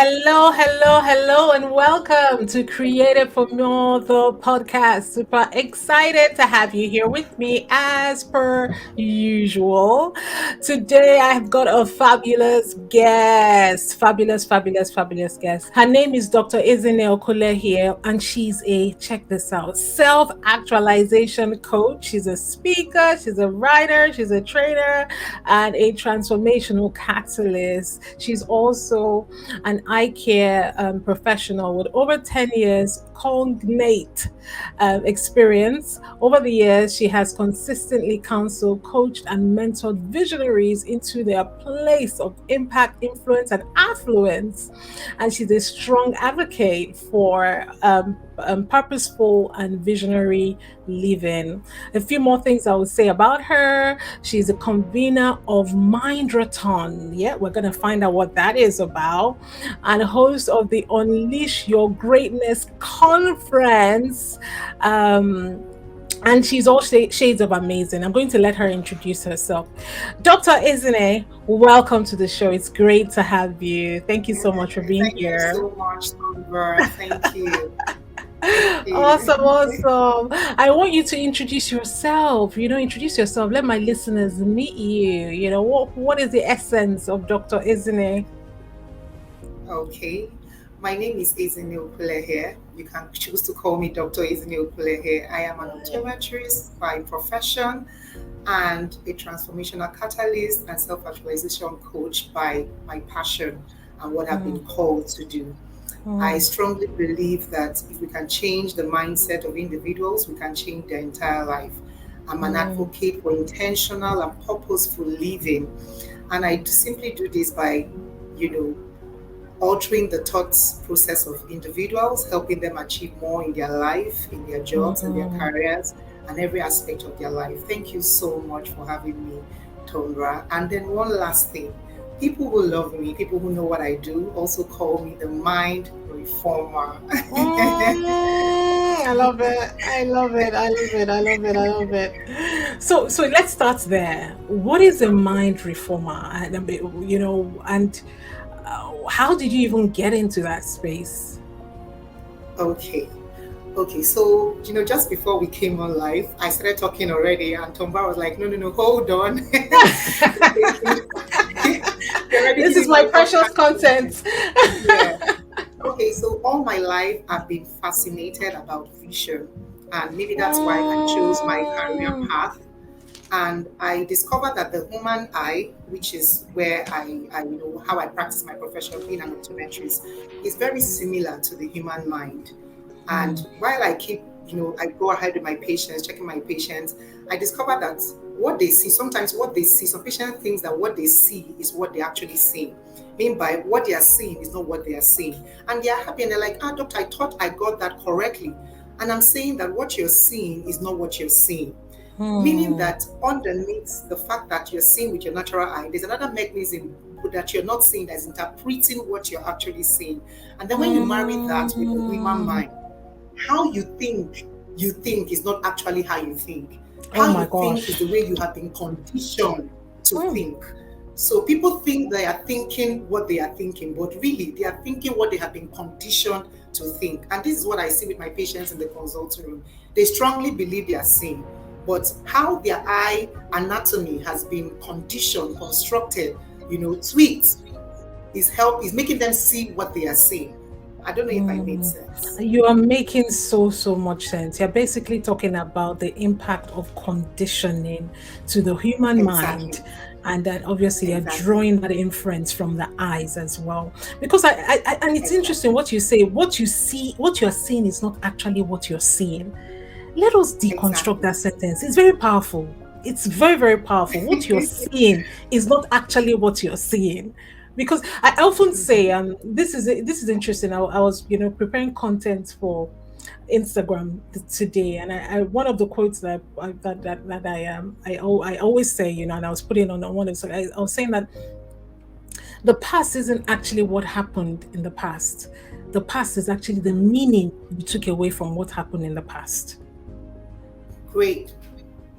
Hello, and welcome to Creative for More, the podcast. Super excited to have you here with me as per usual. Today, I have got a fabulous guest. Fabulous guest. Her name is Dr. Ezinne Okwulehie, and she's check this out, self-actualization coach. She's a speaker, she's a writer, she's a trainer, and a transformational catalyst. She's also an eye care professional with over 10 years cognate experience. Over the years, she has consistently counseled, coached, and mentored visionaries into their place of impact, influence, and affluence. And she's a strong advocate for purposeful and visionary living. A few more things I would say about her. She's a convener of Mindraton. Yeah, we're going to find out what that is about. And host of the Unleash Your Greatness conference. And she's all shades of amazing. I'm going to let her introduce herself. Dr. Ezinne, welcome to the show. It's great to have you. Thank you so much for being here. Thank you so much, Tonbra. Thank you. Awesome. I want you to introduce yourself. Introduce yourself. Let my listeners meet you. What is the essence of Dr. Ezinne? Okay. My name is Ezinne Okwulehie. You can choose to call me Dr. Ezinne Okwulehie. I am an optometrist by profession and a transformational catalyst and self-actualization coach by my passion and what I've been called to do. I strongly believe that if we can change the mindset of individuals, we can change their entire life. I'm an advocate for intentional and purposeful living. And I simply do this by, altering the thoughts process of individuals, helping them achieve more in their life, in their jobs and their careers, and every aspect of their life. Thank you so much for having me, Tonbra. And then one last thing. People who love me, people who know what I do, also call me the mind reformer. I love it. So let's start there. What is a mind reformer? And how did you even get into that space? Okay, so just before we came on live, I started talking already, and Tonbra was like, no, hold on. This is my precious content. Yeah. Okay, so all my life I've been fascinated about vision, and maybe that's why I chose my career path. And I discovered that the human eye, which is where I how I practice my profession being an optometrist, is very similar to the human mind. And while I keep, I go ahead with my patients, checking my patients, I discover that what they see, some patients think that what they see is what they actually see. Meaning by what they are seeing is not what they are seeing. And they are happy and they're like, doctor, I thought I got that correctly. And I'm saying that what you're seeing is not what you're seeing. Meaning that underneath the fact that you're seeing with your natural eye, there's another mechanism that you're not seeing that's interpreting what you're actually seeing. And then when you marry that with the human mind, how you think is not actually how you think. How you think is the way you have been conditioned to think. So people think they are thinking what they are thinking, but really they are thinking what they have been conditioned to think. And this is what I see with my patients in the consulting room. They strongly believe they are seeing, but how their eye anatomy has been conditioned, constructed, tweaked, is making them see what they are seeing. I don't know if I made sense. You are making so much sense. You're basically talking about the impact of conditioning to the human mind, and that obviously you're drawing that inference from the eyes as well. Because and it's interesting what you say. What you see, what you're seeing is not actually what you're seeing. Let us deconstruct that sentence. It's very powerful. It's very, very powerful. What you're seeing is not actually what you're seeing. Because I often say, this is interesting. I was, preparing content for Instagram today, and I one of the quotes that I always say, and I was putting on one of, so I was saying that the past isn't actually what happened in the past. The past is actually the meaning you took away from what happened in the past. Great.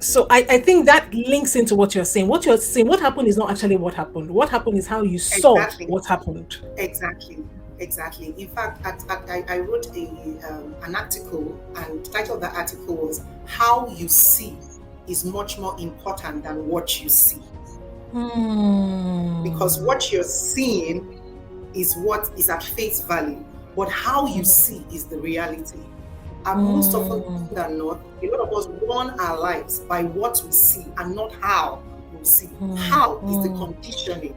So I think that links into what you're saying. What you're saying, what happened is not actually what happened. What happened is how you saw what happened. Exactly. Exactly. In fact, I wrote an article, and the title of the article was "How You See is Much More Important Than What You See," because Mm. what you're seeing is what is at face value, but how you see is the reality. And most often Mm. than not, a lot of us run our lives by what we see and not how we see. Mm. How is the Mm. conditioning.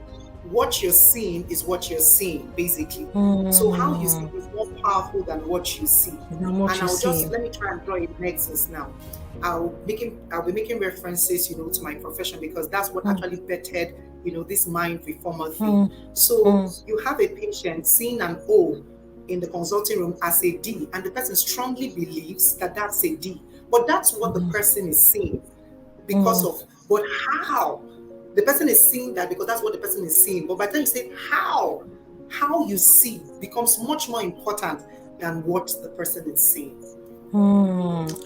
What you're seeing is what you're seeing, basically. So how you see Mm. is more powerful than what you see. Than what And you see. let me try and draw a nexus now. I'll be making references, to my profession, because that's what Mm. actually bettered, this mind reformer thing. Mm. So Mm. you have a patient seeing an O in the consulting room as a D, and the person strongly believes that that's a D. But that's what the person is seeing because Mm. of, but how? The person is seeing that because that's what the person is seeing. But by the time you say how you see becomes much more important than what the person is seeing.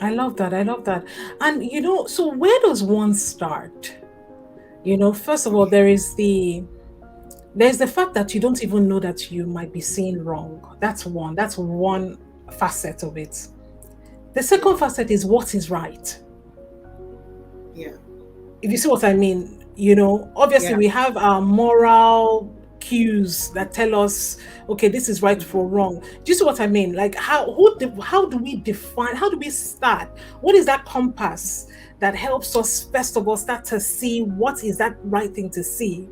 I love that. I love that. And so where does one start? First of all, Okay. there's the fact that you don't even know that you might be seeing wrong. That's one facet of it. The Yeah. second facet is what is right. Yeah. If you see what I mean, obviously Yeah. we have our moral cues that tell us, okay, this is right for Mhm. wrong. Do you see what I mean? Like how do we define, how do we start? What is that compass that helps us first of all start to see what is that right thing to see?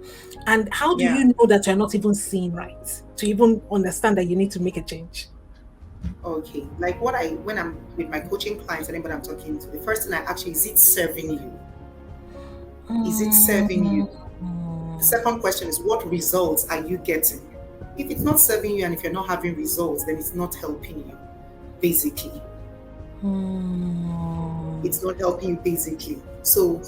And how do Yeah. you know that you're not even seeing right to even understand that you need to make a change? Okay. Like when I'm with my coaching clients, anybody I'm talking to, the first thing I ask you, is it serving you? Is it serving you? The Mm, second question is, what results are you getting? If it's not serving you and if you're not having results, then it's not helping you, basically. mm, It's not helping you, basically. So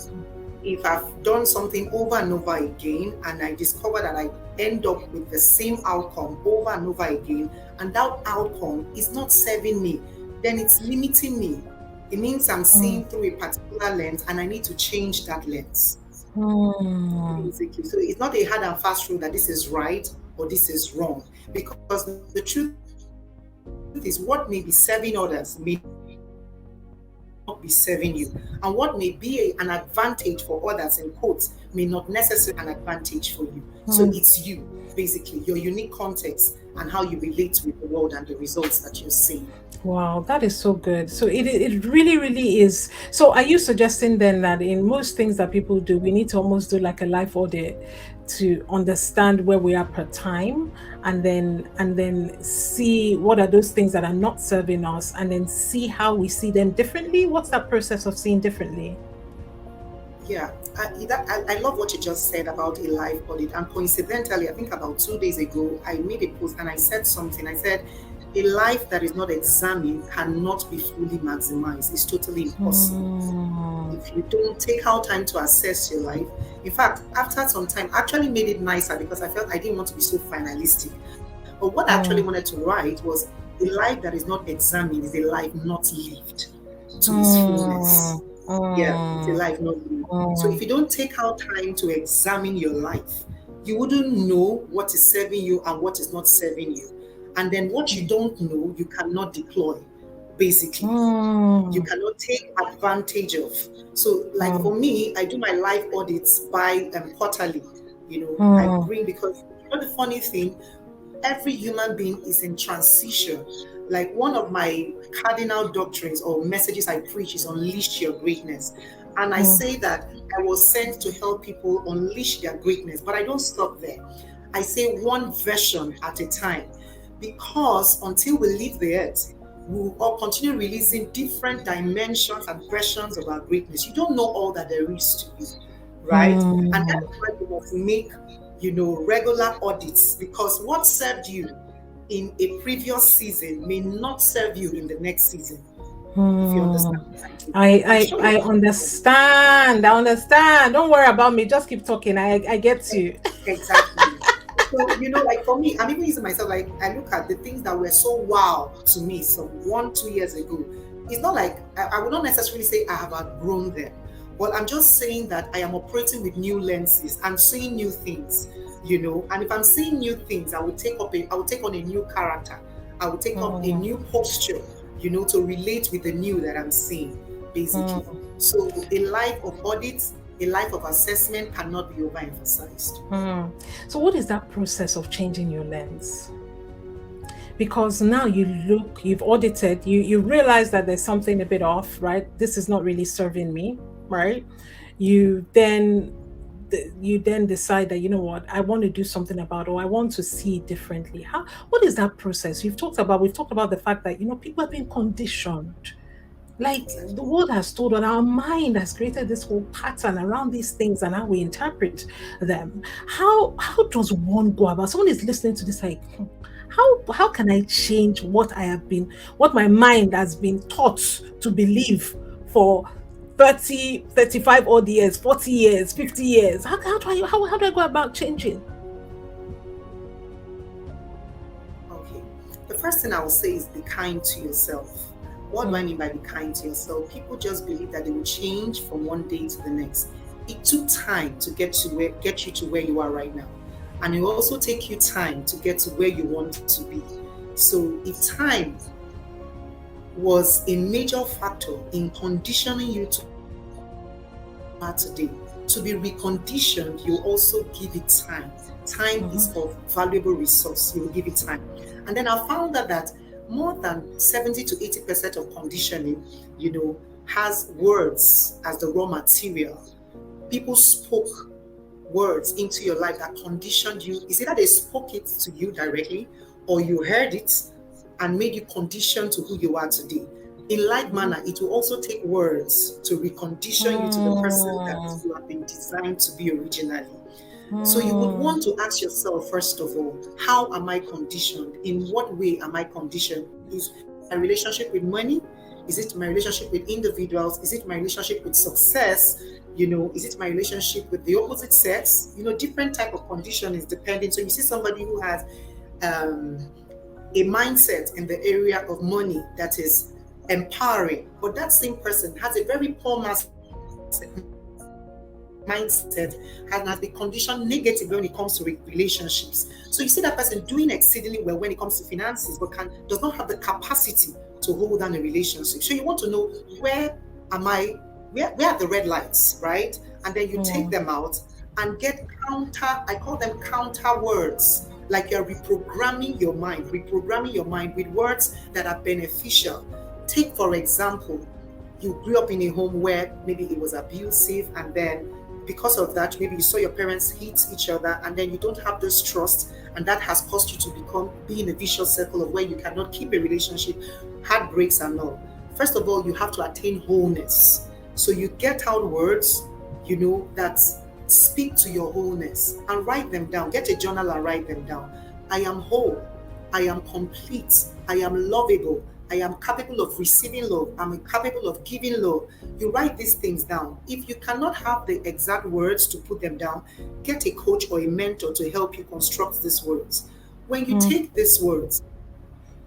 if I've done something over and over again and I discover that I end up with the same outcome over and over again, and that outcome is not serving me, then it's limiting me. It means I'm mm, seeing through a particular lens and I need to change that lens, mm, basically. So it's not a hard and fast rule that this is right or this is wrong, because the truth is, what may be serving others may not be serving you, and what may be an advantage for others in quotes may not necessarily be an advantage for you. So it's you, basically, your unique mm. context and how you relate with the world and the results that you're seeing. Wow, that is so good. So it really, really is. So are you suggesting then that in most things that people do, we need to almost do like a life audit to understand where we are per time, and then see what are those things that are not serving us, and then see how we see them differently? What's that process of seeing differently? Yeah, I love what you just said about a life audit. And coincidentally, I think about 2 days ago, I made a post and I said something. I said, a life that is not examined cannot be fully maximized. It's totally impossible. Mm, If you don't take out time to assess your life, in fact, after some time, I actually made it nicer because I felt I didn't want to be so finalistic. But what I actually wanted to mm, write was, a life that is not examined is a life not lived to its fullness. mm, Yeah, it's a mm, life not lived. So if mm, you don't take out time to examine your life, you wouldn't know what is serving you and what is not serving you. And then what you don't know, you cannot deploy, basically. You mm, cannot take advantage of. So, like mm, for me, I do my life audits by quarterly. I mm, bring, because the funny thing, every human being is in transition. Like, one of my cardinal doctrines or messages I preach is unleash your greatness. And I mm, say that I was sent to help people unleash their greatness, but I don't stop there. I say one version at a time, because until we leave the earth, we'll all continue releasing different dimensions and versions of our greatness. You don't know all that there is to you, right? And that is mm, why you must make, regular audits, because what served you in a previous season may not serve you in the next season, if you understand mm. what I mean. I'm I sure I you're I understand. I understand. Don't worry about me. Just keep talking. I get you. exactly. So, like for me, I'm even using myself, like I look at the things that were so wow to me some 1, 2 years ago. It's not like I would not necessarily say I have outgrown them, but I'm just saying that I am operating with new lenses and seeing new things. And if I'm seeing new things, I will take on a new character. I will take up a mm, new posture, to relate with the new that I'm seeing, basically. mm, So a life of audits, a life of assessment cannot be overemphasized. mm. So, what is that process of changing your lens? Because now you've audited, you realize that there's something a bit off, right? This is not really serving me, right? You then you then decide that, you know what, I want to do something about, or I want to see it differently. What is that process? We've talked about the fact that, people have been conditioned. Like, the Exactly. world has told us, our mind has created this whole pattern around these things and how we interpret them. How does one go about? Someone is listening to this like, how can I change what my mind has been taught to believe for 30, 35 odd years, 40 years, 50 years? How do I go about changing? Okay. The first thing I will say is be kind to yourself. What do I Mm, mean by be kind to yourself? People just believe that they will change from one day to the next. It took time to get you to where you are right now. And it will also take you time to get to where you want to be. So if time was a major factor in conditioning you to today, to be reconditioned, you also give it time. Time mhm, is of valuable resource. You will give it time. And then I found out that more than 70 to 80% of conditioning, has words as the raw material. People spoke words into your life that conditioned you. Is either they spoke it to you directly, or you heard it and made you conditioned to who you are today. In like mhm, manner, it will also take words to recondition you to the person that mm, you have been designed to be originally. So you would mm, want to ask yourself, first of all, how am I conditioned? In what way am I conditioned? Is my relationship with money? Is it my relationship with individuals? Is it my relationship with success? Is it my relationship with the opposite sex? Different type of condition is depending. So you see somebody who has um, a mindset in the area of money that is empowering, but that same person has a very poor mindset and has been conditioned negative when it comes to relationships. So you see that person doing exceedingly well when it comes to finances, but does not have the capacity to hold down a relationship. So you want to know, where am I? Where are the red lights, right? And then you take mm, them out and get counter. I call them counter words. Like you're reprogramming your mind with words that are beneficial. Take, for example, you grew up in a home where maybe it was abusive, and then because of that, maybe you saw your parents hit each other, and then you don't have this trust, and that has caused you to be in a vicious circle of where you cannot keep a relationship, heartbreaks and all. First of all, you have to attain wholeness. So you get out words, that speak to your wholeness, and write them down. Get a journal and write them down. I am whole. I am complete. I am lovable. I am capable of receiving love. I'm capable of giving love. You write these things down. If you cannot have the exact words to put them down, get a coach or a mentor to help you construct these words. When you mm, take these words,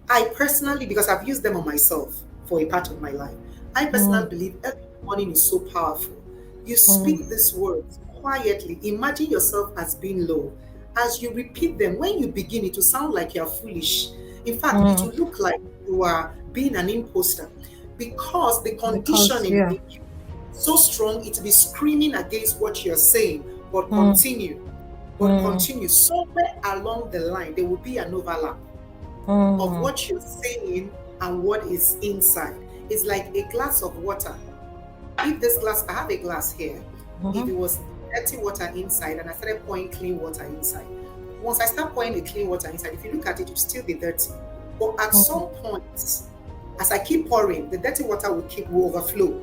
I personally, because I've used them on myself for a part of my life, I mm, personally believe every morning is so powerful. You mm, speak these words quietly. Imagine yourself as being low. As you repeat them, when you begin, it will sound like you're foolish. In fact, it mm. will look like you are being an imposter, because the Because, conditioning yeah. in you is so strong, it will be screaming against what you're saying. But Mm, continue, but mm, continue. Somewhere along the line, there will be an overlap of mm, what you're saying and what is inside. It's like a glass of water. If this glass, I have a glass here, if mhm, it was dirty water inside and I started pouring clean water inside, once I start pouring the clean water inside, if you look at it, it will still be dirty. But at mm, some point, as I keep pouring, the dirty water will overflow.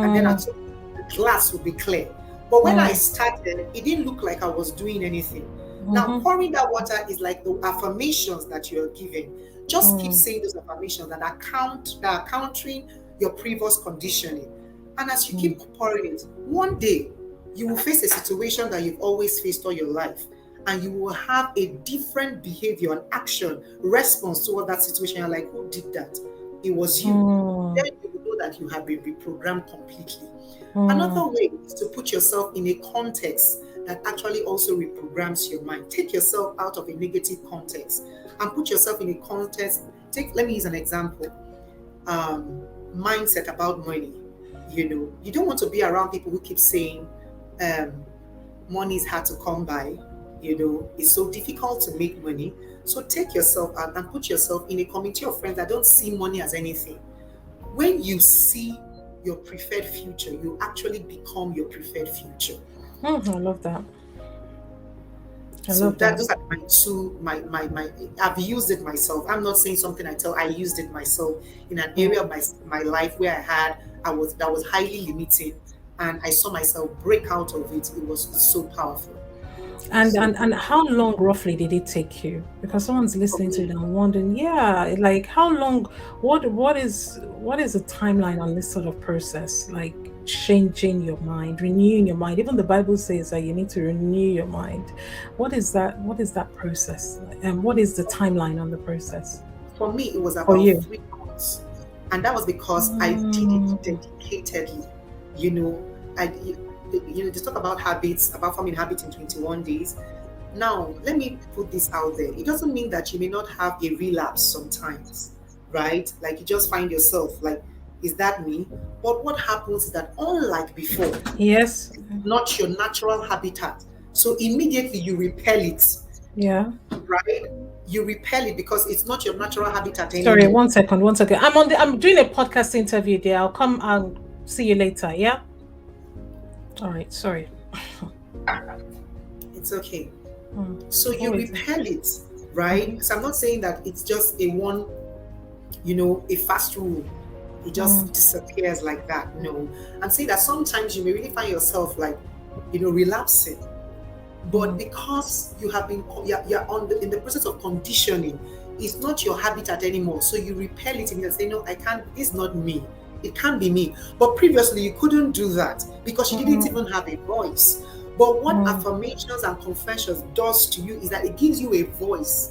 And then mm, at some point, the glass will be clear. But when I mm, started, it didn't look like I was doing anything. Now, mhm, pouring that water is like the affirmations that you're giving. Just keep mm, saying those affirmations that are countering your previous conditioning. And as you mm, keep pouring it, one day you will face a situation that you've always faced all your life. And you will have a different behavior and action, response toward that situation. You're like, who did that? It was you. mm, Then you will know that you have been reprogrammed completely. mm, Another way is to put yourself in a context that actually also reprograms your mind. Take yourself out of a negative context and put yourself in a context. Let me use an example. Mindset about money. You don't want to be around people who keep saying um, money is hard to come by. It's so difficult to make money. So take yourself out and put yourself in a community of friends that don't see money as anything. When you see your preferred future, you actually become your preferred future. I love that. I So love that. those are my two, my I've used it myself. I'm not saying something I used it myself in an area of my life where that was highly limiting, and I saw myself break out of it. It was so powerful. And, So and how long roughly did it take you? Because someone's for listening to it me, and wondering, yeah, like how long? What is the timeline on this sort of process? Like changing your mind, renewing your mind. Even the Bible says that you need to renew your mind. What is that? What is that process? And what is the timeline on the process for me, it was for about you? 3 months, and that was because I did it Mm, dedicatedly. You know, I they talk about habits, about forming habits in 21 days. Now, let me put this out there. It doesn't mean that you may not have a relapse sometimes, right? Like you just find yourself like, is that me? But what happens is that unlike before, yes. not your natural habitat. So immediately you repel it, Yeah. right? You repel it because it's not your natural habitat Sorry, anymore. one second, one second. I'm doing a podcast interview there. I'll come and see you later. Yeah. All right. Sorry. It's okay. Mm. So you Always. repel it, right? Mm-hmm. So I'm not saying that it's just a fast rule. It just Mm. disappears like that. No. I'm saying that sometimes you may really find yourself like, relapsing. But Mm. because you're in the process of conditioning, it's not your habitat anymore. So you repel it and you say, no, I can't, this is not me. It can't be me. But previously you couldn't do that because you didn't Mm. even have a voice. But what Mm. affirmations and confessions does to you is that it gives you a voice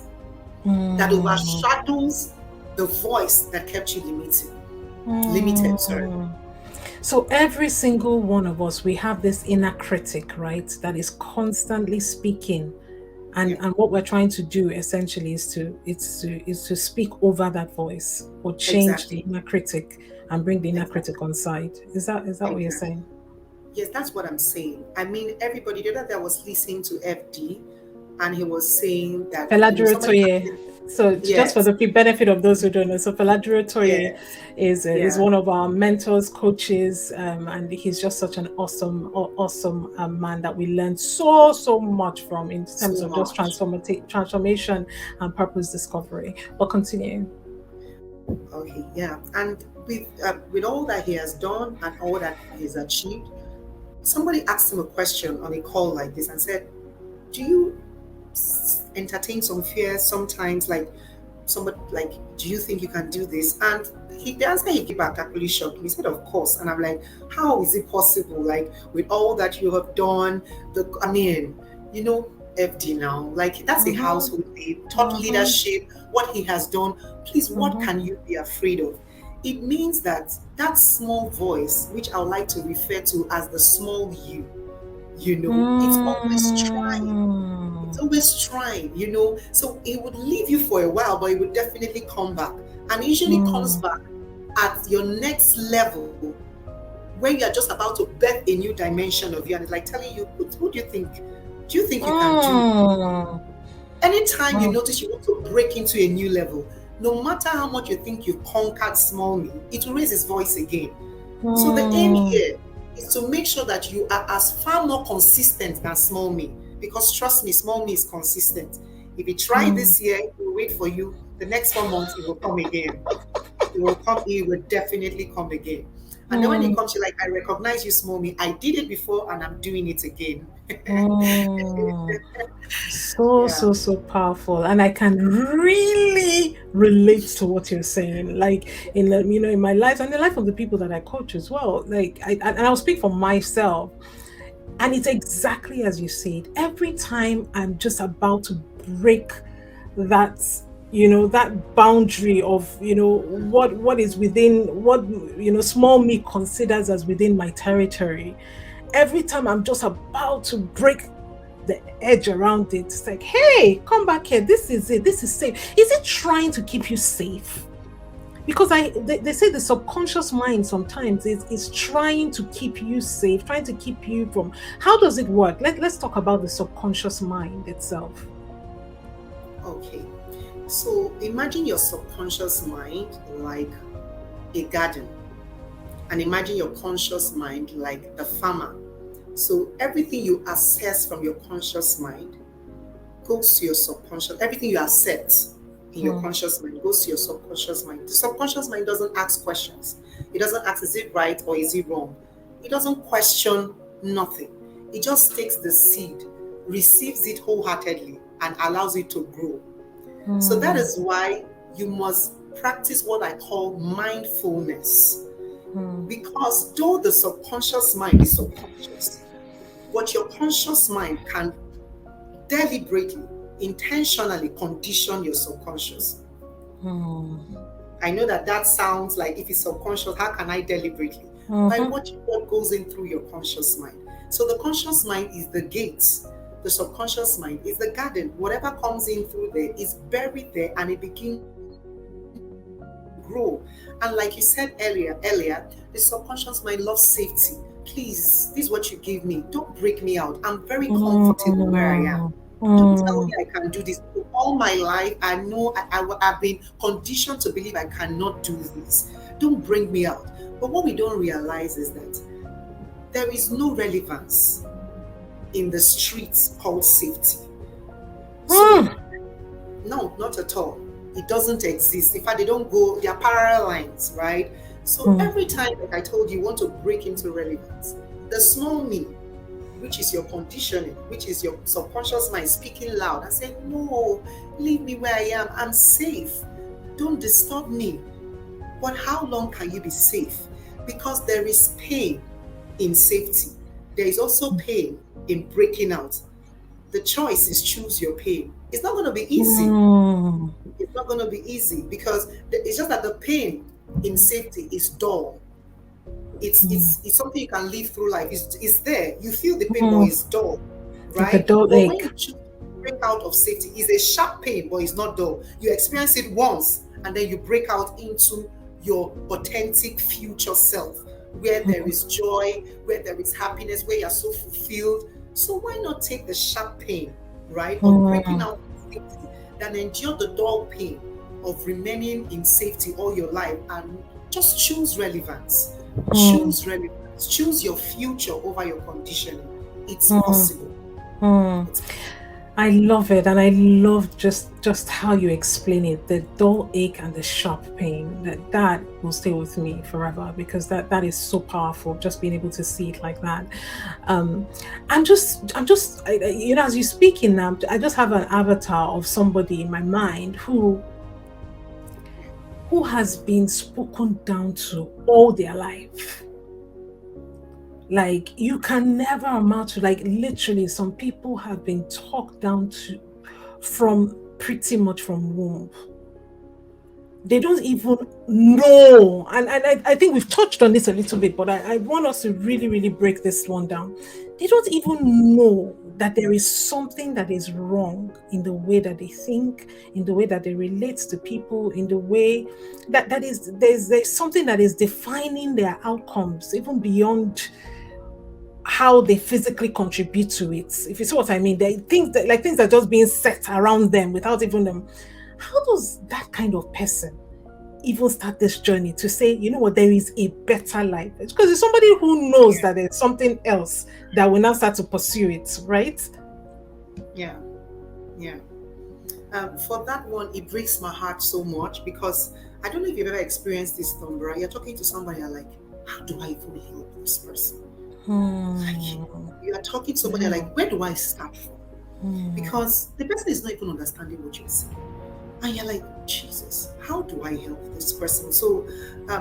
that Mm. overshadows the voice that kept you limited, sorry. Mm. So every single one of us, we have this inner critic, right? That is constantly speaking. And Yeah, and what we're trying to do essentially is to speak over that voice or change the exactly. inner critic and bring the inner Exactly. critic on side. Is that what you're Exactly. saying? Yes, that's what I'm saying. I mean, everybody, the other day I was listening to FD and he was saying that, somebody asked Toye. him, So just for yes, the benefit of those who don't know, so Toye yes, is yeah, one of our mentors, coaches, and he's just such an awesome man that we learned so much from in terms so of just much. transformation and purpose discovery. But continue. Okay, yeah. And with all that he has done and all that he's achieved, somebody asked him a question on a call like this and said, do you entertain some fears sometimes, like somebody like, do you think you can do this? And the answer he gave back actually shocked me. He said, of course. And I'm like, how is it possible? Like with all that you have done, FD now, like that's a Mm-hmm. household name, thought Mm-hmm. leadership, what he has done. Please, what Mm-hmm. can you be afraid of? It means that that small voice, which I would like to refer to as the small it's always trying. It's Mm. always trying. So it would leave you for a while, but it would definitely come back. And it usually comes Mm. back at your next level when you're just about to birth a new dimension of you. And it's like telling you, who do you think? Do you think you can do? Mm. Anytime you Mm. notice you want to break into a new level, no matter how much you think you've conquered small me, it will raise its voice again. So the aim Mm. here is to make sure that you are as far more consistent than small me. Because trust me, small me is consistent. If you try Mm. this year, it will wait for you. The next 4 months, it will come again. It will definitely come again. And then when it Mm. comes to like, I recognize you, small me. I did it before and I'm doing it again. Mm. So, Yeah. so, so powerful. And I can really relate to what you're saying. Like in my life and the life of the people that I coach as well. Like and I'll speak for myself. And it's exactly as you said. Every time I'm just about to break that that boundary of what is within what small me considers as within my territory, every time I'm just about to break the edge around it. It's like, hey, come back here. This is it. This is safe. Is it trying to keep you safe? Because they say the subconscious mind sometimes is trying to keep you safe, trying to keep you from. How does it work? Let's talk about the subconscious mind itself. Okay. So imagine your subconscious mind like a garden, and imagine your conscious mind like the farmer. So everything you assess from your conscious mind goes to your subconscious. Everything you accept in your conscious mind goes to your subconscious mind. The subconscious mind doesn't ask questions. It doesn't ask, is it right or is it wrong? It doesn't question nothing. It just takes the seed, receives it wholeheartedly, and allows it to grow. So that is why you must practice what I call mindfulness. Because though the subconscious mind is subconscious, but your conscious mind can deliberately, intentionally condition your subconscious. I know that sounds like, if it's subconscious, how can I deliberately? By watching what goes in through your conscious mind. So the conscious mind is the gates. The subconscious mind is the garden. Whatever comes in through there is buried there, and it begins to grow. And like you said earlier, the subconscious mind loves safety. Please, this is what you give me. Don't break me out. I'm very comfortable where I am. Don't tell me I can do this. All my life, I know I've been conditioned to believe I cannot do this. Don't bring me out. But what we don't realize is that there is no relevance in the streets called safety. So, no, not at all. It doesn't exist. In fact, they don't go, they are parallel lines, right? So every time, like I told you, you want to break into relevance, the small me, which is your conditioning, which is your subconscious mind speaking loud and saying, no, leave me where I am. I'm safe. Don't disturb me. But how long can you be safe? Because there is pain in safety. There is also pain in breaking out. The choice is choose your pain. It's not going to be easy. It's not going to be easy because it's just that the pain in safety is dull. It's something you can live through life. It's there. You feel the pain, but it's dull, right? Like a dull but ache. when you choose to break out of safety, it's a sharp pain, but it's not dull. You experience it once, and then you break out into your authentic future self, where there is joy, where there is happiness, where you're so fulfilled. So why not take the sharp pain, right, of breaking out of safety, than endure the dull pain of remaining in safety all your life, and just choose relevance. Choose relevance. Choose your future over your conditioning. It's possible. I love it, and I love just how you explain it. The dull ache and the sharp pain, that will stay with me forever, because that is so powerful. Just being able to see it like that. I'm just as you're speaking now, I just have an avatar of somebody in my mind who has been spoken down to all their life. Like, you can never amount to, like, literally, some people have been talked down to from pretty much from womb. They don't even know. And I think we've touched on this a little bit, but I want us to really, really break this one down. They don't even know that there is something that is wrong in the way that they think, in the way that they relate to people, in the way that is there's something that is defining their outcomes, even beyond how they physically contribute to it. If you see what I mean, they think that, like, things are just being set around them without even them. How does that kind of person even start this journey to say, you know what, there is a better life? It's because it's somebody who knows that there's something else that will now start to pursue it, right? Yeah. For that one, it breaks my heart so much, because I don't know if you've ever experienced this, Tonbra. You're talking to somebody, you're like, how do I even help this person? Like, you are talking to somebody, like, where do I start from? Because the person is not even understanding what you're saying. And you're like, Jesus, how do I help this person? So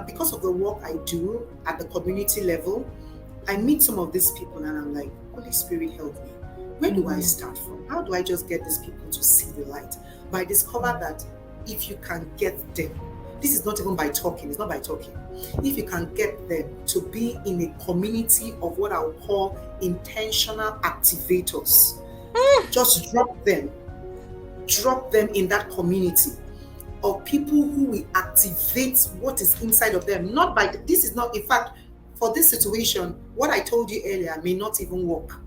because of the work I do at the community level, I meet some of these people and I'm like, Holy Spirit, help me. Where do I start from? How do I just get these people to see the light? But I discovered that if you can get them, this is not even by talking, it's not by talking. If you can get them to be in a community of what I would call intentional activators. Just drop them in that community of people who will activate what is inside of them. Not by this is not, in fact, for this situation, what I told you earlier may not even work.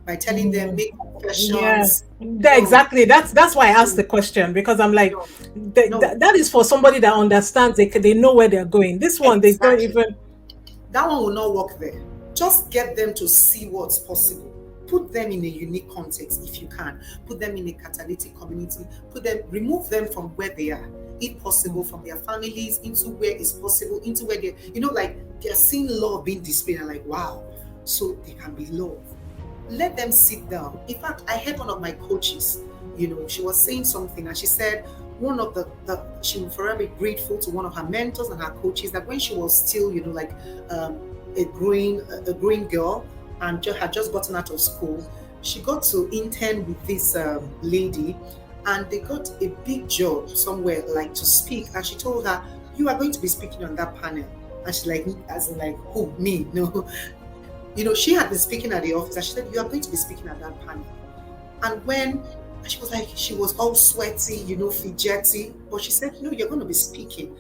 By telling them make Yeah, confessions. No, exactly. That's why I asked no, the question, because I'm like, no, no. that is for somebody that understands. They know where they're going. This one, they don't Exactly. even. That one will not work there. Just get them to see what's possible. Put them in a unique context if you can. Put them in a catalytic community. Remove them from where they are, if possible, from their families into where it's possible, into where they, like they're seeing love being displayed and like, wow, so they can be loved. Let them sit down. In fact, I heard one of my coaches, she was saying something and she said one of she will forever be grateful to one of her mentors and her coaches that when she was still, like a growing girl and had just gotten out of school, she got to intern with this lady and they got a big job somewhere like to speak, and she told her, you are going to be speaking on that panel. And she's like, as in like, who, me? No. She had been speaking at the office and she said, you are going to be speaking at that panel. And she was like, she was all sweaty, fidgety, but she said, no, you're going to be speaking.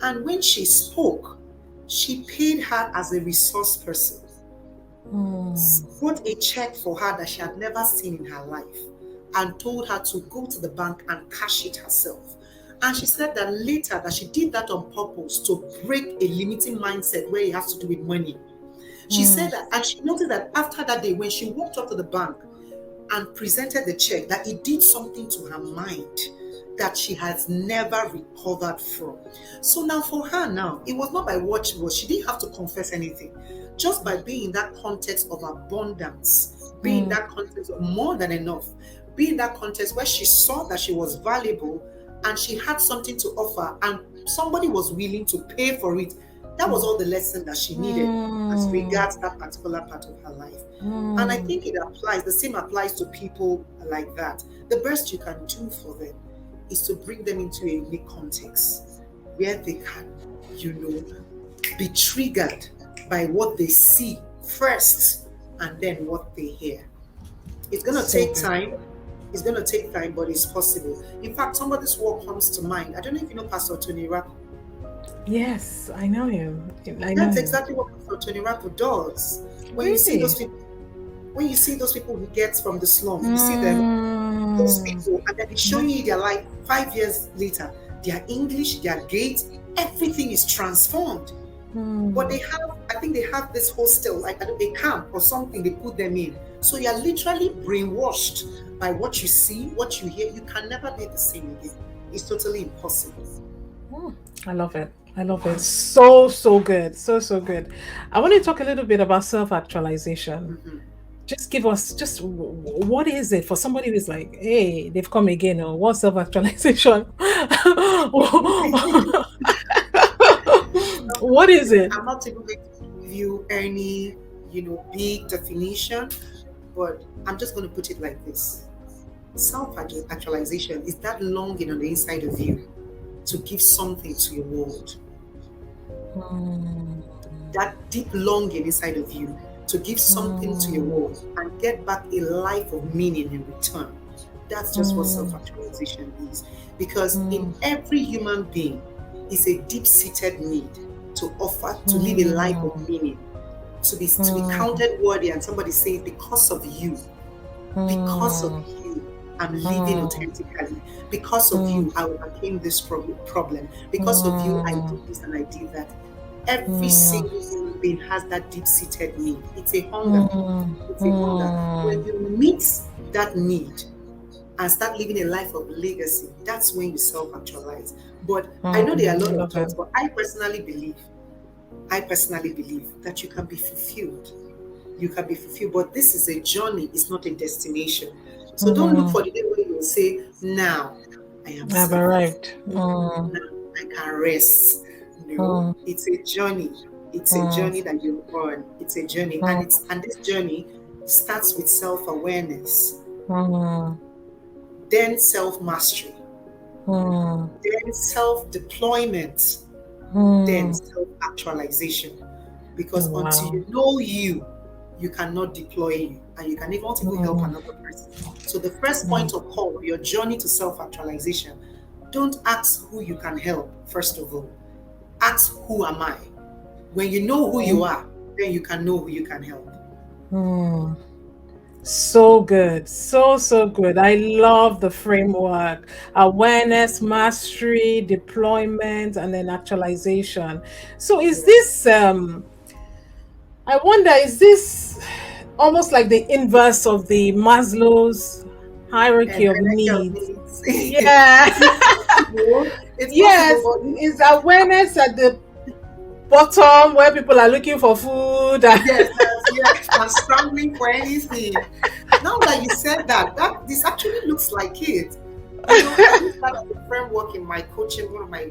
And when she spoke, she paid her as a resource person, wrote a check for her that she had never seen in her life, and told her to go to the bank and cash it herself. And she said that later that she did that on purpose to break a limiting mindset where it has to do with money. She said that, and she noticed that after that day, when she walked up to the bank and presented the check, that it did something to her mind that she has never recovered from. So now for her now, it was not by what she was. She didn't have to confess anything. Just by being in that context of abundance, being in that context of more than enough, being in that context where she saw that she was valuable and she had something to offer and somebody was willing to pay for it. That was all the lesson that she needed as regards that particular part of her life. And I think the same applies to people like that. The best you can do for them is to bring them into a unique context where they can, be triggered by what they see first and then what they hear. It's going to take time. It's going to take time, but it's possible. In fact, somebody's work comes to mind. I don't know if you know Pastor Tony Rapp. Yes, I know him. That's exactly what Pastor Tony Rapp does. When you see those people who get from the slum, you see them, those people, and then they show you their life 5 years later. Their English, their gait, everything is transformed. But I think they have this hostel, like a camp or something they put them in. So you're literally brainwashed by what you see, what you hear. You can never be the same again. It's totally impossible. I love it. I love it. So good. So good. I want to talk a little bit about self-actualization. Just give us, what is it for somebody who's like, hey, they've come again, or what's self-actualization? What is it? I'm not even going to give you any, big definition, but I'm just going to put it like this. Self-actualization is that longing on the inside of you to give something to your world. That deep longing inside of you to give something to your world and get back a life of meaning in return. That's just what self-actualization is. Because in every human being is a deep-seated need to live a life of meaning, to be counted worthy, and somebody says, because of you, I'm living authentically. Because of you, I overcame this problem. Because of you, I did this and I did that. Every single human being has that deep-seated need. It's a hunger. It's a hunger. When you meet that need and start living a life of legacy, that's when you self-actualize. But I know there are a lot of thoughts, but I personally believe that you can be fulfilled. You can be fulfilled, but this is a journey, it's not a destination. So don't look for the day where you'll say, now I am arrived. Now I can rest. No, it's a journey. It's a journey that you earn. It's a journey, and this journey starts with self-awareness, then self-mastery, then self-deployment, then self-actualization. Because until you know you you cannot deploy you, and you can not even help Mm, another person. So the first mm, point of call, your journey to self-actualization, don't ask who you can help, first of all. Ask, who am I? When you know who you are, then you can know who you can help. mm. So good. So good. I love the framework. Awareness, mastery, deployment, and then actualization. So is Yeah. this I wonder, is this almost like the inverse of the Maslow's hierarchy And of hierarchy of needs? needs. Yeah. It's possible. It's Yes. possible, but Is awareness at the bottom where people are looking for food? yes, yes, I'm scrambling for anything. Now that you said that, this actually looks like it. I use that as a framework in my coaching, one of my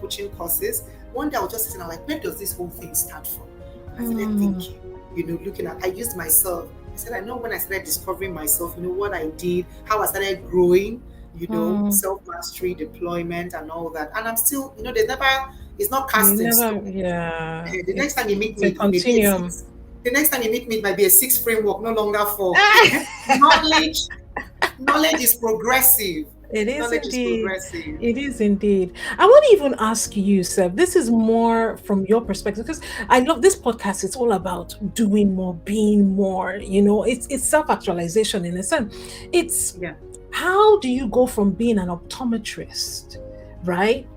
coaching courses. One day I was just sitting, I'm like, where does this whole thing start from? I started Mm, thinking, looking at. I used myself. I said, I know when I started discovering myself, what I did, how I started growing, mm. self mastery, deployment, and all that. And I'm still, there's never, it's not You cast in never, stone. yeah. The next time you meet It's a me, it may be a continuum. six. The next time you meet me, it might be a six framework, no longer four. knowledge, knowledge is progressive. It is Knowledge is indeed. progressive. It is indeed. I want to even ask you, Seb, this is more from your perspective because I love this podcast. It's all about doing more, being more. It's self-actualization in a sense. It's Yeah. how do you go from being an optometrist, right?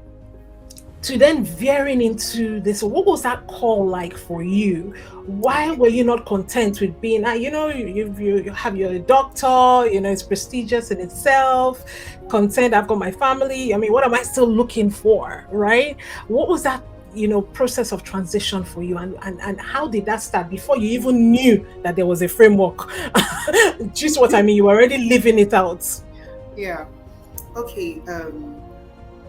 To then veering into this, what was that call like for you? Why Okay. were you not content with being, you have your doctor, it's prestigious in itself, content, I've got my family. I mean, what am I still looking for, right? What was that, process of transition for you? And how did that start before you even knew that there was a framework? Just what I mean, you were already living it out. Yeah. Okay.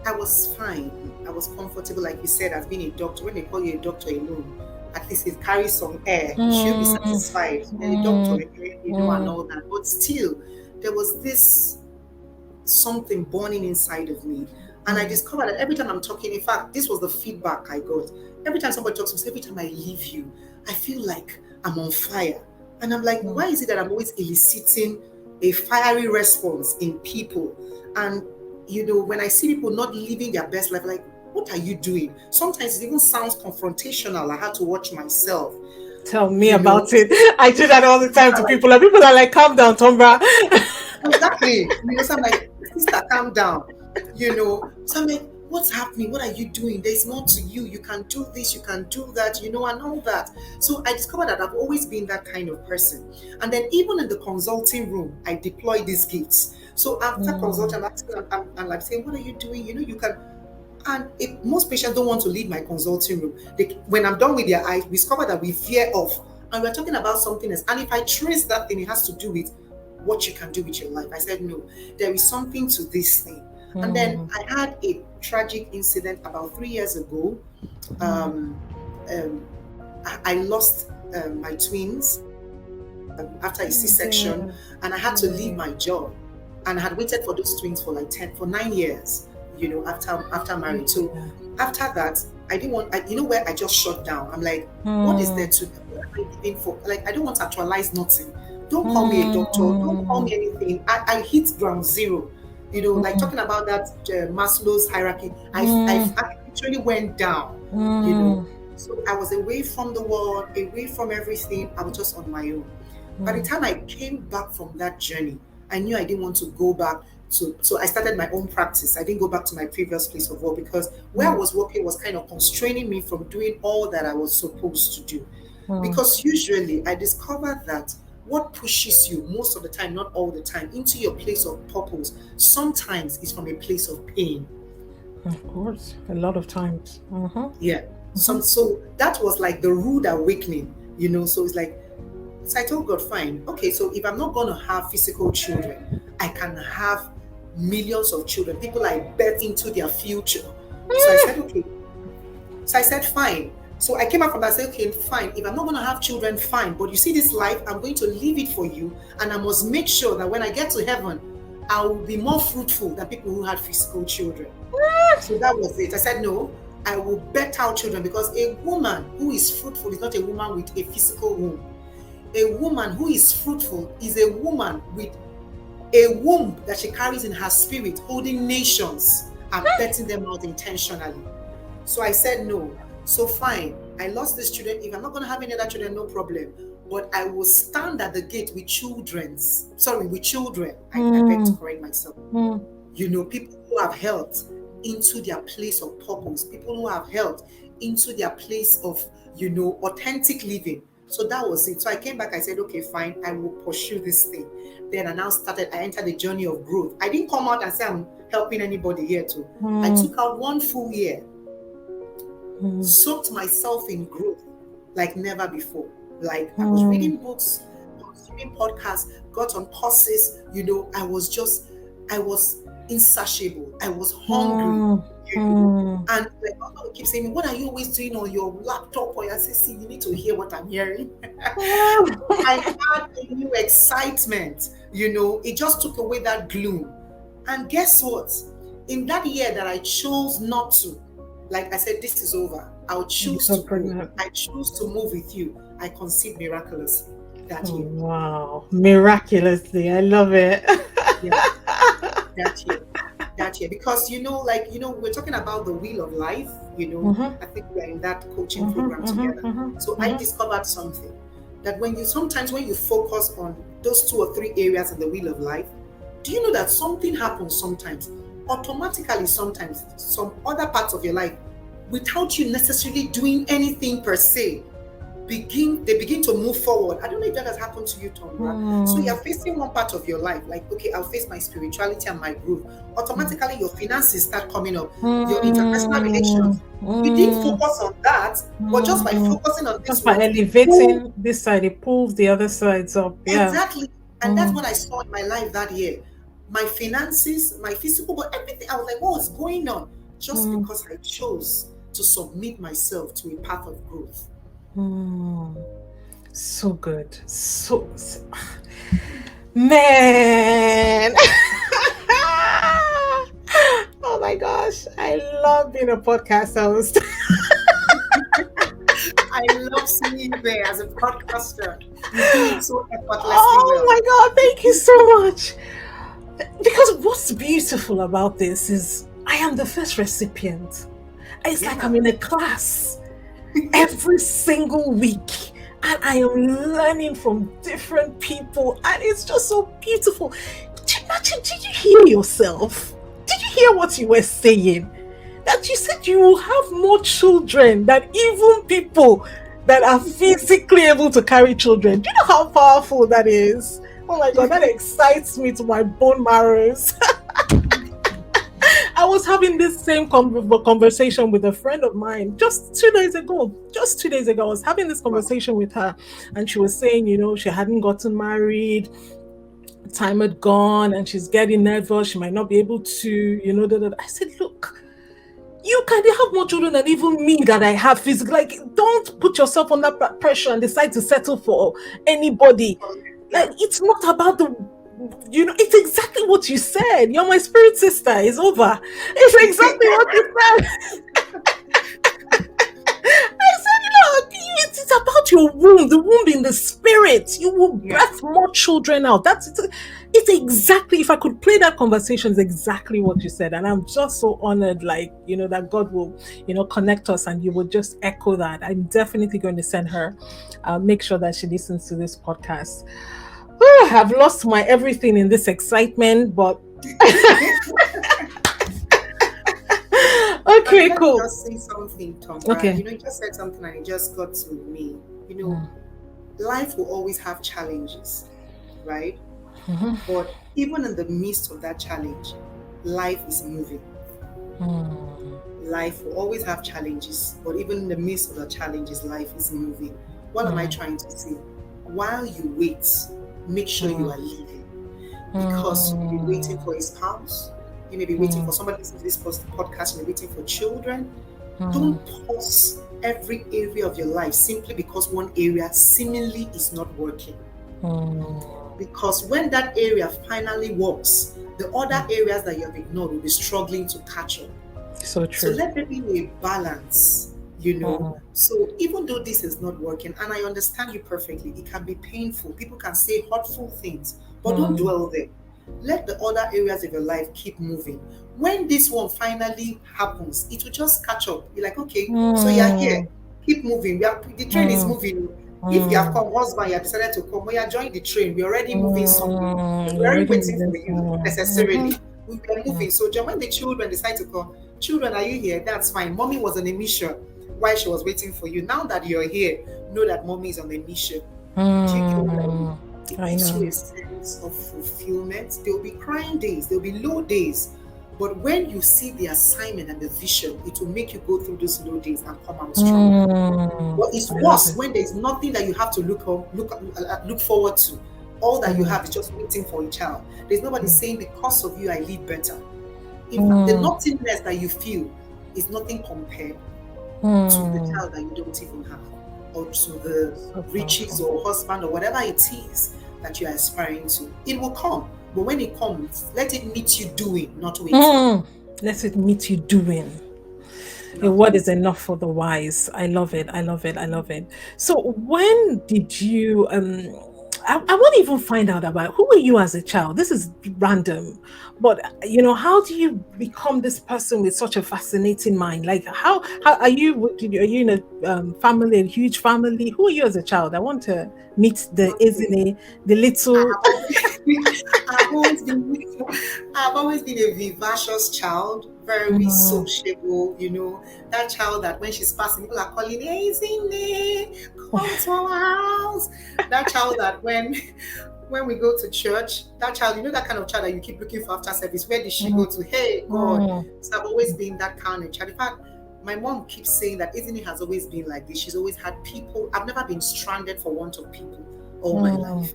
I was fine. I was comfortable, like you said, as being a doctor. When they call you a doctor alone, at least it carries some air. You should be Mm, satisfied. And a doctor, mm, and mm, all that. But still, there was this something burning inside of me. And I mm, discovered that every time I'm talking, in fact, this was the feedback I got. Every time somebody talks to me, every time I leave you, I feel like I'm on fire. And I'm like, mm. why is it that I'm always eliciting a fiery response in people? And, when I see people not living their best life, like, what are you doing? Sometimes it even sounds confrontational. I had to watch myself, Tell me you know. about it. I do that all the time to Like, people, and people are like, "Calm down, Tonbra." exactly. So I'm like, sister, calm down. So I'm like, what's happening? What are you doing? There's more to you. You can do this, you can do that, and all that. So I discovered that I've always been that kind of person. And then even in the consulting room, I deploy these gifts. So after consulting, Mm, I'm asking, I'm like saying, what are you doing? You can. And if most patients don't want to leave my consulting room, when I'm done with their eyes, we discover that we veer off and we're talking about something else. And if I trace that thing, it has to do with what you can do with your life. I said, no, there is something to this thing. And then mm, I had a tragic incident about 3 years ago. mm. Um, um, I lost my twins after a Oh C-section, dear. and I had to leave Yeah. my job. And I had waited for those twins for 9 years, after marriage. So Yeah. after that, I didn't want, where I just shut down. I'm like, what is there Mm, to, what am I living for? Like, I don't want to actualize nothing. Don't call me a doctor. Don't call mm, me anything. I hit ground zero. Like mm, talking about that Maslow's hierarchy, mm, I literally went down, you know. mm, So I was away from the world, away from everything. I was just on my own. By the mm, time I came back from that journey, I knew I didn't want to go back so I started my own practice. I didn't go back to my previous place of work because where I mm, was working was kind of constraining me from doing all that I was supposed to do. mm. Because usually I discovered that what pushes you most of the time, not all the time, into your place of purpose, sometimes is from a place of pain. Of course, a lot of times. Yeah. Mm-hmm. So that was like the rude awakening, So it's like, so I told God, fine, okay, so if I'm not going to have physical children, I can have millions of children, people I bet into their future. So I said, okay. So I said, fine. So I came out from that and said, okay, fine. If I'm not going to have children, fine. But you see this life, I'm going to leave it for you. And I must make sure that when I get to heaven, I will be more fruitful than people who had physical children. So that was it. I said, no, I will bet out children because a woman who is fruitful is not a woman with a physical womb. A woman who is fruitful is a woman with a womb that she carries in her spirit, holding nations and betting them out intentionally. So I said no. So fine, I lost this children. If I'm not going to have any other children, no problem. But I will stand at the gate with children. I beg to correct myself. People who have health into their place of purpose, people who have health into their place of, authentic living. So that was it. So I came back, I said, okay, fine, I will pursue this thing. Then I entered the journey of growth. I didn't come out and say I'm helping anybody here too. I took out 1 full year, soaked myself in growth like never before. Like I was reading books, consuming podcasts, got on courses, I was insatiable. I was hungry. And like my mom keeps saying, what are you always doing on your laptop or your CC? You need to hear what I'm hearing. I had a new excitement, it just took away that gloom. And guess what? In that year that I chose not to, like I said, this is over. I'll choose to go. I choose to move with you. I conceived miraculously that year. Wow. Miraculously. I love it. Yeah. That year. Because, we're talking about the wheel of life, I think we're in that coaching program together. So I discovered something, that when you focus on those 2 or 3 areas in the wheel of life, do you know that something happens sometimes, automatically sometimes, some other parts of your life, without you necessarily doing anything per se, they begin to move forward. I don't know if that has happened to you, Tonbra. So you're facing one part of your life, like, okay, I'll face my spirituality and my growth. Automatically, your finances start coming up, your interpersonal relations. You didn't focus on that, but just by focusing on this just by elevating this side, it pulls the other sides up. Yeah. Exactly. And that's what I saw in my life that year. My finances, my physical, but everything. I was like, what was going on? Just because I chose to submit myself to a path of growth. So good. So man. Oh my gosh. I love being a podcast host. I love seeing you there as a podcaster. You do it so effortlessly well. Oh my God, thank you so much. Because what's beautiful about this is I am the first recipient. It's like I'm in a class every single week, and I am learning from different people, and it's just so beautiful. Imagine, did you hear yourself? Did you hear what you were saying? That you said you will have more children than even people that are physically able to carry children. Do you know how powerful that is? Oh my God, that excites me to my bone marrows. I was having this same conversation with a friend of mine just 2 days ago. I was having this conversation with her, and she was saying, she hadn't gotten married, time had gone, and she's getting nervous. She might not be able to, I said, look, you can have more children than even me that I have physically. Like, don't put yourself under pressure and decide to settle for anybody. Like, it's not about it's exactly what you said. You're my spirit sister. It's over. It's exactly what you said. I said, it's about your womb, the womb in the spirit. You will birth more children out. It's exactly, if I could play that conversation, it's exactly what you said. And I'm just so honored, that God will, connect us and you will just echo that. I'm definitely going to send her, make sure that she listens to this podcast. I've lost my everything in this excitement, but okay, cool. Let me just say something, Tonbra. Okay. You just said something and it just got to me. Life will always have challenges, right? But even in the midst of that challenge, life is moving. Life will always have challenges, but even in the midst of the challenges, life is moving. What am I trying to say? While you wait, make sure you are living, because you may be waiting for a spouse, you may be waiting for somebody listening to this podcast, you may be waiting for children. Don't pause every area of your life simply because one area seemingly is not working. Because when that area finally works, the other areas that you have ignored will be struggling to catch up. So true. So let there be a balance. you know. Mm, So even though this is not working, and I understand you perfectly, it can be painful. People can say hurtful things, but don't mm, dwell there. Let the other areas of your life keep moving. When this one finally happens, it will just catch up. You're like, okay, so you're here, mm, keep moving. The train is mm, moving. If you have mm, come, husband, you have decided to come, when you are joining the train, we're already moving somewhere. We're You're already already waiting moving for you somewhere. necessarily. We are Mm, moving. So when the children decide to come, children, are you here? That's fine. Mommy was on a mission while she was waiting for you. Now that you're here, know that mommy is on a mission. Do you get what I mean? mm, It I gives you a know. sense of fulfillment. There'll be crying days, there'll be low days. But when you see the assignment and the vision, it will make you go through those low days and come out stronger. But it's I love worse it. when there's nothing that you have to look forward to. All that you Mm, have is just waiting for a child. There's nobody mm, saying because of you I live better. In fact, the mm, nothingness that you feel is nothing compared to the mm. child that you don't even have, or to the So riches powerful. or husband or whatever it is that you are aspiring to. It will come. But when it comes, let it meet you doing, not waiting. Mm. Let it meet you doing. A Not word is waiting. enough for the wise. I love it. I love it. I love it. So when did you I want to even find out about who were you as a child. This is random, but how do you become this person with such a fascinating mind? Like how are you? Are you in a family, a huge family? Who are you as a child? I want to meet the Okay. Ezinne, the I little. have always, I've always been, I've always been a vivacious child, very Mm, sociable. That child that when she's passing, people are calling, "Hey, Zine, come to our house." That child that when we go to church, that child, that kind of child that you keep looking for after service. Where did she mm, go to? Hey, God. mm, So I've always been that kind of child. In fact, my mom keeps saying that Izini has always been like this. She's always had people. I've never been stranded for want of people all my mm, life.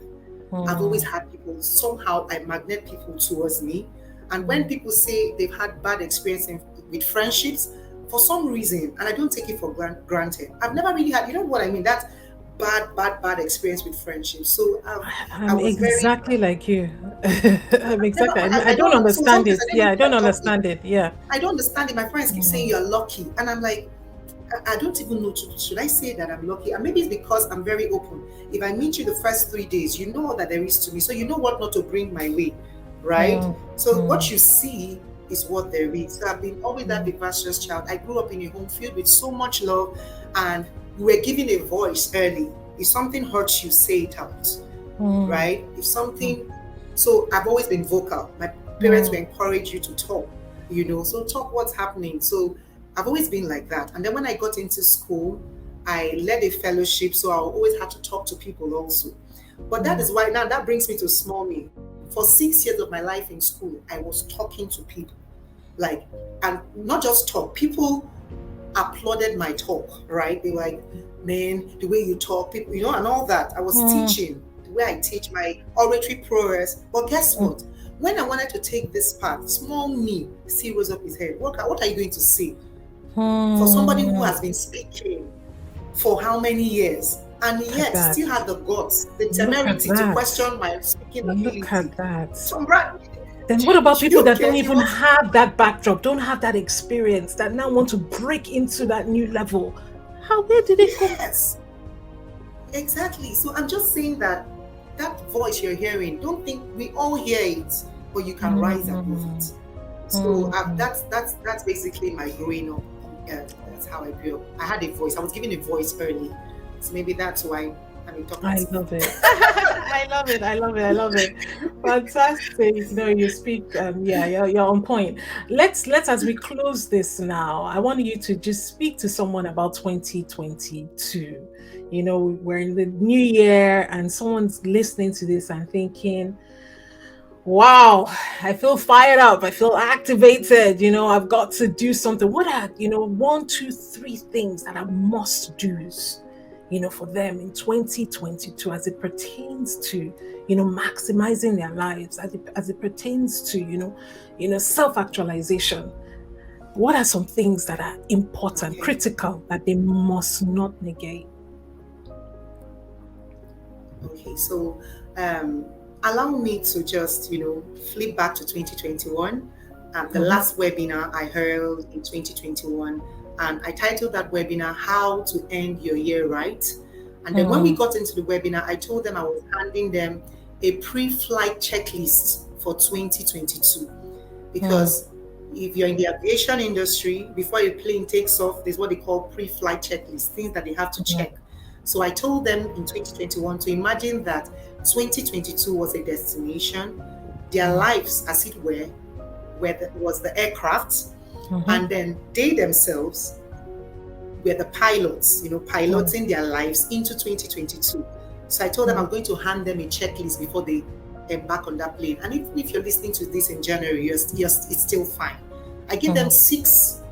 I've always mm, had people. Somehow I magnet people towards me. And when mm, people say they've had bad experience with friendships, for some reason, and I don't take it for granted, I've never really had, you know what I mean? That bad experience with friendships. So I I'm was very, exactly like you. I'm I've never, exactly. I I don't don't, so understand sometimes it. I don't Yeah, even I don't try talking. understand it. Yeah. I don't understand it. My friends keep saying Mm, you're lucky. And I'm like, I don't even know. Should I say that I'm lucky? And maybe it's because I'm very open. If I meet you the first 3 days, you know all that there is to me. So you know what not to bring my way, right? mm, So what mm, you see is what there is. So I've been always that mm, vivacious child. I grew up in a home filled with so much love, and we were given a voice early. If something hurts you, say it out, mm, right? If something, so I've always been vocal. My parents will mm, encourage you to talk, so talk what's happening. So I've always been like that. And then when I got into school, I led a fellowship, so I always had to talk to people also. But that mm, is why now that brings me to small me. For 6 years of my life in school, I was talking to people, like, and not just talk. People applauded my talk, right? They were like, man, the way you talk, people, and all that. I was mm, teaching the way I teach my oratory prowess. But guess mm, what? When I wanted to take this path, small me still rose up his head. What are you going to say? For somebody who mm. has been speaking for how many years and Look at yet that. still had the guts, the Look at temerity to that. question my speaking Look ability. at that. Tonbra, Then do, what about do people you that don't get it? even Was have that backdrop, don't have that experience, that now want to break into that new level? Where did it come from? yes, exactly. So I'm just saying that that voice you're hearing, don't think we all hear it, but you can rise above Mm, it. So mm. that's basically my growing up. That's how I grew up. I had a voice. I was given a voice early, so maybe that's why I'm I talkative. love it. I love it. I love it. I love it. Fantastic. No, you speak. Yeah, you're on point. Let's as we close this now. I want you to just speak to someone about 2022. We're in the new year, and someone's listening to this and thinking, wow, I feel fired up. I feel activated. I've got to do something. What are, one, two, three things that are must do's, for them in 2022 as it pertains to, maximizing their lives, as it pertains to, self-actualization. What are some things that are important, Okay. critical, that they must not negate? Okay. So allow me to just flip back to 2021 the last webinar I held in 2021, and I titled that webinar "How to End Your Year Right." And then when we got into the webinar, I told them I was handing them a pre-flight checklist for 2022, because if you're in the aviation industry, before a plane takes off, there's what they call pre-flight checklist, things that they have to check. So I told them in 2021 to imagine that 2022 was a destination, their lives, as it were, was the aircraft, and then they themselves were the pilots, piloting their lives into 2022. So I told them I'm going to hand them a checklist before they embark on that plane. And even if you're listening to this in January, it's still fine. I give them 6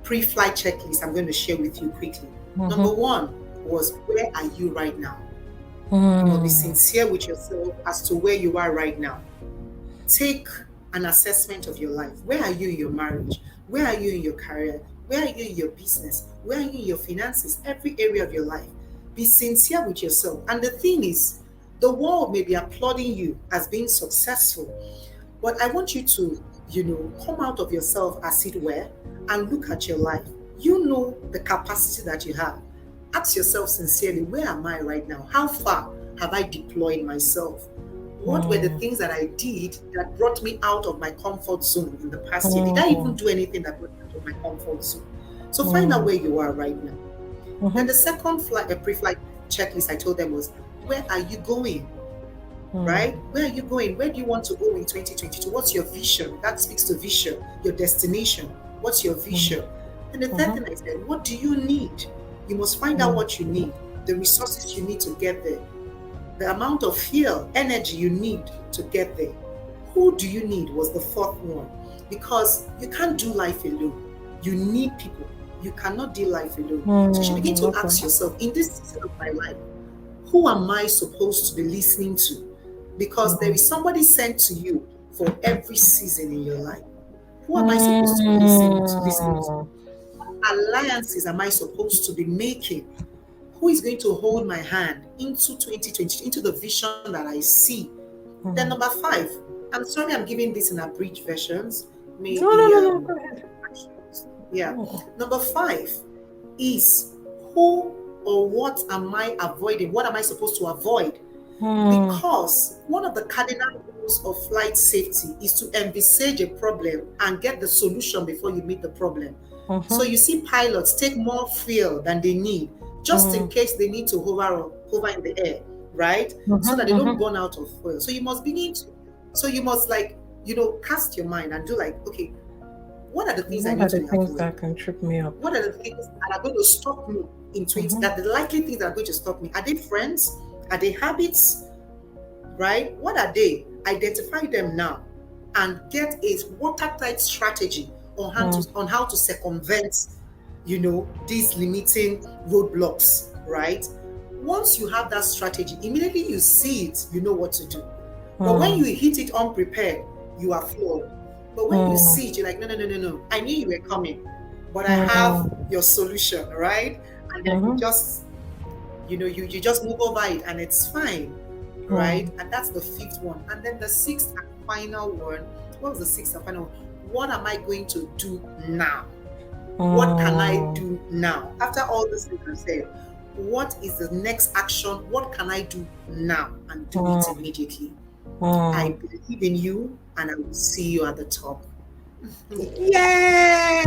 pre-flight checklists I'm going to share with you quickly. Number 1 was, where are you right now? Be sincere with yourself as to where you are right now. Take an assessment of your life. Where are you in your marriage? Where are you in your career? Where are you in your business? Where are you in your finances? Every area of your life. Be sincere with yourself. And the thing is, the world may be applauding you as being successful, but I want you to, come out of yourself, as it were, and look at your life. You know the capacity that you have. Ask yourself sincerely, where am I right now? How far have I deployed myself? What were the things that I did that brought me out of my comfort zone in the past year? Did I even do anything that brought me out of my comfort zone? So find out where you are right now. And the second pre-flight checklist I told them was, where are you going? Right? Where are you going? Where do you want to go in 2022? What's your vision? That speaks to vision, your destination. What's your vision? And the third thing I said, what do you need? You must find out what you need, the resources you need to get there, the amount of fuel, energy you need to get there. Who do you need was the fourth one, because you can't do life alone. You need people. You cannot do life alone. So you begin to ask yourself, in this season of my life, who am I supposed to be listening to? Because there is somebody sent to you for every season in your life. Who am I supposed to be listening to? What alliances am I supposed to be making? Who is going to hold my hand into 2020, into the vision that I see? Then number 5, I'm sorry I'm giving this in abridged versions. Maybe, No, go ahead. Yeah. Number 5 is, who or what am I avoiding? What am I supposed to avoid? Because one of the cardinal rules of flight safety is to envisage a problem and get the solution before you meet the problem. So you see pilots take more fuel than they need, just in case they need to hover in the air, right? So that they don't burn out of fuel. So you must cast your mind and do okay, what are the things I need to avoid? That can trip me up? What are the things that are going to stop me in 20? That the likely things that are going to stop me? Are they friends? Are they habits? Right? What are they? Identify them now and get a watertight strategy on how to circumvent, these limiting roadblocks, right? Once you have that strategy, immediately you see it, you know what to do. But when you hit it unprepared, you are flawed. But when you see it, you're like, no, I knew you were coming, but I have your solution, right? And then you just, you just move over it and it's fine, right? And that's the 5th one. And then the 6th and final one, what was the 6th and final one? What am I going to do now? What can I do now? After all this things I've said, what is the next action? What can I do now? And do it immediately. I believe in you, and I will see you at the top. Yay!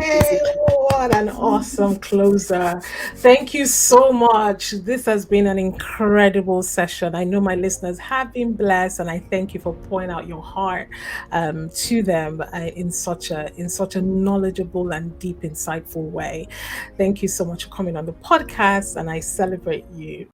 What an awesome closer. Thank you so much. This has been an incredible session. I know my listeners have been blessed, and I thank you for pouring out your heart to them in such a knowledgeable and deep, insightful way. Thank you so much for coming on the podcast, and I celebrate you.